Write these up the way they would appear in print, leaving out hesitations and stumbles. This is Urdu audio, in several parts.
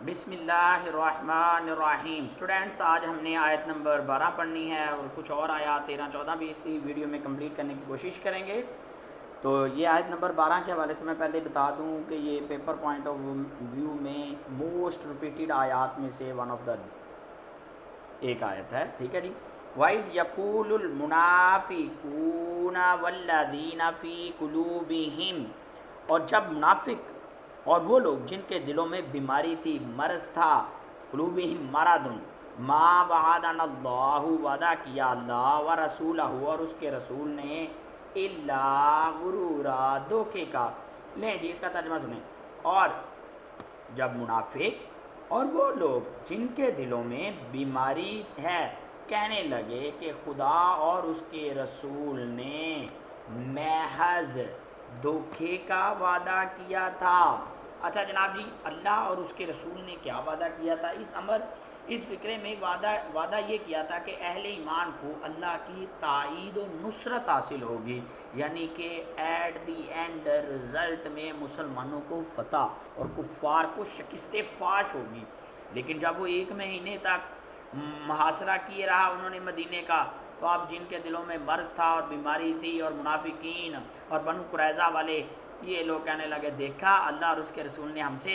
بسم اللہ الرحمن الرحیم۔ اسٹوڈینٹس، آج ہم نے آیت نمبر 12 پڑھنی ہے اور کچھ اور آیات 13 14 بھی اسی ویڈیو میں کمپلیٹ کرنے کی کوشش کریں گے۔ تو یہ آیت نمبر 12 کے حوالے سے میں پہلے بتا دوں کہ یہ پیپر پوائنٹ آف ویو میں موسٹ ریپیٹڈ آیات میں سے ون آف دا ایک آیت ہے، ٹھیک ہے جی۔ وَإِذْ يَقُولُ الْمُنَافِقُونَ وَالَّذِينَ فِي قُلُوبِهِمْ، اور جب منافق اور وہ لوگ جن کے دلوں میں بیماری تھی، مرض تھا، قلوبہم مرض، ما وعدنا اللہ، وعدہ کیا اللہ و رسولہ اور اس کے رسول نے، الا غرورا، دھوکے کا۔ لیں جی اس کا ترجمہ سنیں۔ اور جب منافق اور وہ لوگ جن کے دلوں میں بیماری ہے کہنے لگے کہ خدا اور اس کے رسول نے محض دھوکے کا وعدہ کیا تھا۔ اچھا جناب جی، اللہ اور اس کے رسول نے کیا وعدہ کیا تھا؟ اس فکرے میں وعدہ یہ کیا تھا کہ اہل ایمان کو اللہ کی تائید و نصرت حاصل ہوگی، یعنی کہ ایٹ دی اینڈ رزلٹ میں مسلمانوں کو فتح اور کفار کو شکست فاش ہوگی۔ لیکن جب وہ 1 مہینے تک محاصرہ کیے رہا انہوں نے مدینے کا، تو اب جن کے دلوں میں مرض تھا اور بیماری تھی اور منافقین اور بنو قریظہ والے، یہ لوگ کہنے لگے دیکھا اللہ اور اس کے رسول نے ہم سے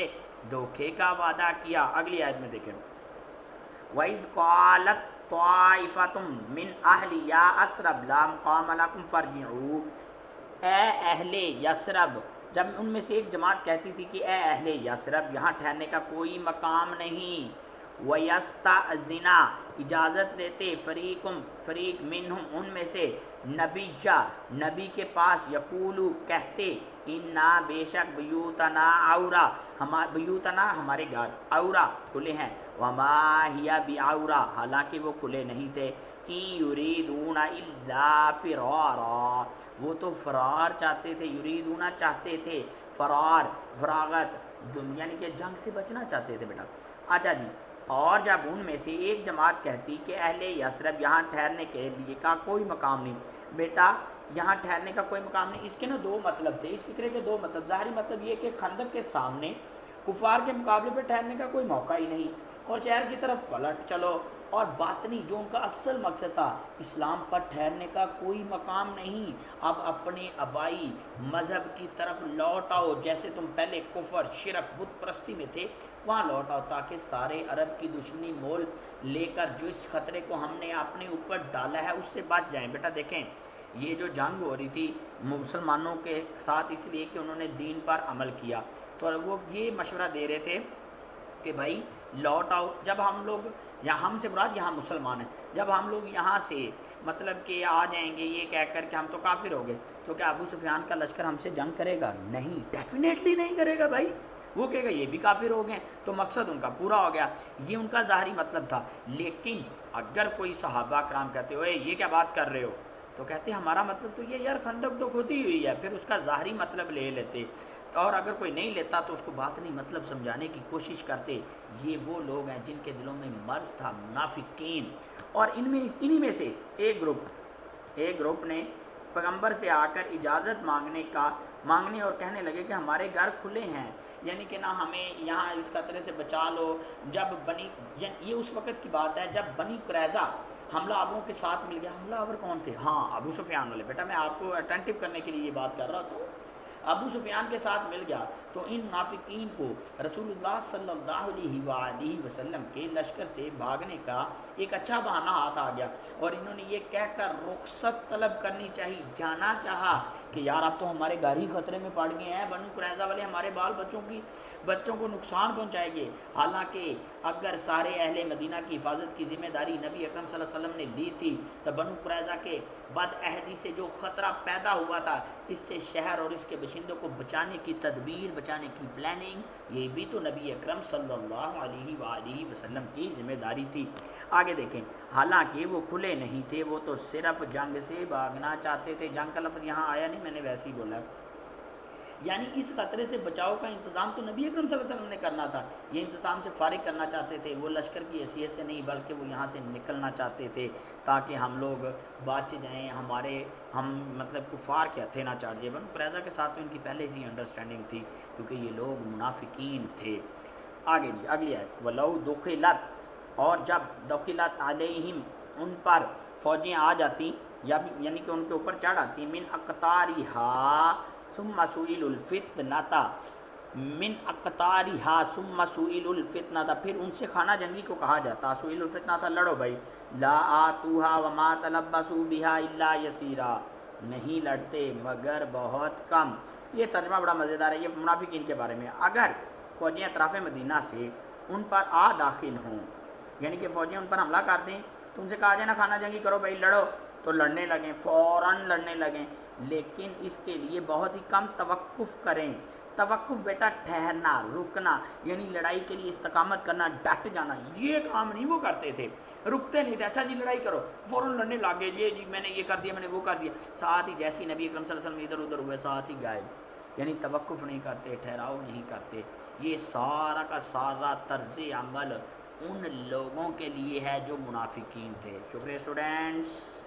دھوکے کا وعدہ کیا۔ اگلی آیت میں دیکھیں، وَإِذْ قَالَتْ طَائِفَةٌ مِّنْ أَهْلِ يَثْرِبَ لَا مُقَامَ لَكُمْ فَارْجِعُوا، اے اہل یثرب، جب ان میں سے ایک جماعت کہتی تھی کہ اے اہل یثرب، یہاں ٹھہرنے کا کوئی مقام نہیں، وَيَسْتَأْذِنَ، اجازت لیتے، فریق منہم، ان میں سے، نبی کے پاس، یقولو، کہتے، انا، بے شک، بیوتنا عورا، بیوتنا ہمارے گھر، عورا کھلے ہیں، وما ہی بعورا، حالانکہ وہ کھلے نہیں تھے، ان یریدون الا فرارا، وہ تو فرار چاہتے تھے، یریدون چاہتے تھے، فراغت یعنی کہ جنگ سے بچنا چاہتے تھے بیٹا۔ اچھا جی، اور جب ان میں سے ایک جماعت کہتی کہ اہل یثرب، یہاں ٹھہرنے کے لیے کا کوئی مقام نہیں، بیٹا یہاں ٹھہرنے کا کوئی مقام نہیں، اس کے نا 2 مطلب تھے، اس فکرے کے 2 مطلب۔ ظاہری مطلب یہ کہ خندق کے سامنے کفار کے مقابلے پہ ٹھہرنے کا کوئی موقع ہی نہیں، اور شہر کی طرف پلٹ چلو، اور باطنی جو ان کا اصل مقصد تھا، اسلام پر ٹھہرنے کا کوئی مقام نہیں، اب اپنے آبائی مذہب کی طرف لوٹ آؤ، جیسے تم پہلے کفر، شرک، بت پرستی میں تھے وہاں لوٹ آؤ، تاکہ سارے عرب کی دشمنی مول لے کر جو اس خطرے کو ہم نے اپنے اوپر ڈالا ہے اس سے بچ جائیں۔ بیٹا دیکھیں، یہ جو جنگ ہو رہی تھی مسلمانوں کے ساتھ اس لیے کہ انہوں نے دین پر عمل کیا، تو وہ یہ مشورہ دے رہے تھے کہ بھائی لوٹ آؤ، جب ہم لوگ یہاں، ہم سے مراد یہاں مسلمان ہیں، جب ہم لوگ یہاں سے مطلب کہ آ جائیں گے یہ کہہ کر کہ ہم تو کافر ہو گئے، تو کیا ابو سفیان کا لشکر ہم سے جنگ کرے گا؟ نہیں، ڈیفینیٹلی نہیں کرے گا بھائی، وہ کہے گا یہ بھی کافر ہو گئے، تو مقصد ان کا پورا ہو گیا، یہ ان کا ظاہری مطلب تھا۔ لیکن اگر کوئی صحابہ کرام کہتے ہوئے یہ کیا بات کر رہے ہو، تو کہتے ہمارا مطلب تو یہ یار خندق تو خود ہی ہوئی ہے، پھر اس کا ظاہری مطلب لے لیتے، اور اگر کوئی نہیں لیتا تو اس کو باطنی مطلب سمجھانے کی کوشش کرتے۔ یہ وہ لوگ ہیں جن کے دلوں میں مرض تھا، منافقین، اور انہی میں سے ایک گروپ نے پیغمبر سے آ کر اجازت مانگنے اور کہنے لگے کہ ہمارے گھر کھلے ہیں، یعنی کہ نہ ہمیں یہاں اس خطرے سے بچا لو۔ جب یہ اس وقت کی بات ہے جب بنی قریظہ حملہ آوروں کے ساتھ مل گیا۔ حملہ آور کون تھے؟ ہاں، ابو سفیان والے۔ بیٹا میں آپ کو اٹینٹو کرنے کے لیے یہ بات کر رہا ہوں، ابو سفیان کے ساتھ مل گیا، تو ان منافقین کو رسول اللہ صلی اللہ علیہ وآلہ وسلم کے لشکر سے بھاگنے کا ایک اچھا بہانہ ہاتھ آ گیا، اور انہوں نے یہ کہہ کر رخصت طلب کرنی چاہیے، جانا چاہا کہ یار اب تو ہمارے گھر ہی خطرے میں پڑ گئے ہیں، بنو قریظہ والے ہمارے بال بچوں کو نقصان پہنچائیں گے۔ حالانکہ اگر سارے اہل مدینہ کی حفاظت کی ذمہ داری نبی اکرم صلی اللہ علیہ وسلم نے لی تھی، تو بنو قریظہ کے بد عہدی سے جو خطرہ پیدا ہوا تھا، اس سے شہر اور اس کے باشندوں کو بچانے کی تدبیر، بچانے کی پلاننگ، یہ بھی تو نبی اکرم صلی اللہ علیہ وآلہ وسلم کی ذمہ داری تھی۔ آگے دیکھیں، حالانکہ وہ کھلے نہیں تھے، وہ تو صرف جنگ سے بھاگنا چاہتے تھے۔ جنگ کا لفظ یہاں آیا نہیں، میں نے ویسے ہی بولا، یعنی اس خطرے سے بچاؤ کا انتظام تو نبی اکرم صلی اللہ علیہ وسلم نے کرنا تھا، یہ انتظام سے فارغ کرنا چاہتے تھے، وہ لشکر کی حیثیت سے نہیں بلکہ وہ یہاں سے نکلنا چاہتے تھے تاکہ ہم لوگ بچ جائیں، ہم مطلب کفار کے ہتھے نہ چڑھ جائیں۔ بنو قریظہ کے ساتھ تو ان کی پہلے سے انڈرسٹینڈنگ تھی، کیونکہ یہ لوگ منافقین تھے۔ آگے جی اگلی آیت ولو دخلت، اور جب دخلت علیہم ان پر فوجیں آ جاتی یا یعنی کہ ان کے اوپر چڑھ آتی من اقطارہا ثم سئلوا الفتنۃ، من اقطارہا ثم سئلوا الفتنۃ، پھر ان سے خانہ جنگی کو کہا جاتا، سئلوا الفتنۃ لڑو بھائی، لا آتوہا وما تلبسوا بہا الا یسیرا، نہیں لڑتے مگر بہت کم۔ یہ ترجمہ بڑا مزیدار ہے، یہ منافقین کے بارے میں۔ اگر فوجیں اطراف مدینہ سے ان پر آ داخل ہوں، یعنی کہ فوجیں ان پر حملہ کر دیں تو ان سے کہا جائے نا خانہ جنگی کرو بھائی لڑو، تو لڑنے لگیں، فوراً لڑنے لگیں، لیکن اس کے لیے بہت ہی کم توقف کریں۔ توقف بیٹا ٹھہرنا، رکنا، یعنی لڑائی کے لیے استقامت کرنا، ڈٹ جانا، یہ کام نہیں وہ کرتے تھے، رکتے نہیں تھے، اچھا جی لڑائی کرو فوراً لڑنے لگے، یہ جی میں نے یہ کر دیا، میں نے وہ کر دیا، ساتھ ہی جیسی نبی اکرم صلی اللہ علیہ وسلم ادھر ادھر ہوئے ساتھ ہی غائب، یعنی توقف نہیں کرتے، ٹھہراؤ نہیں کرتے۔ یہ سارا کا سارا طرز عمل ان لوگوں کے لیے ہے جو منافقین تھے۔ شکریہ اسٹوڈینٹس۔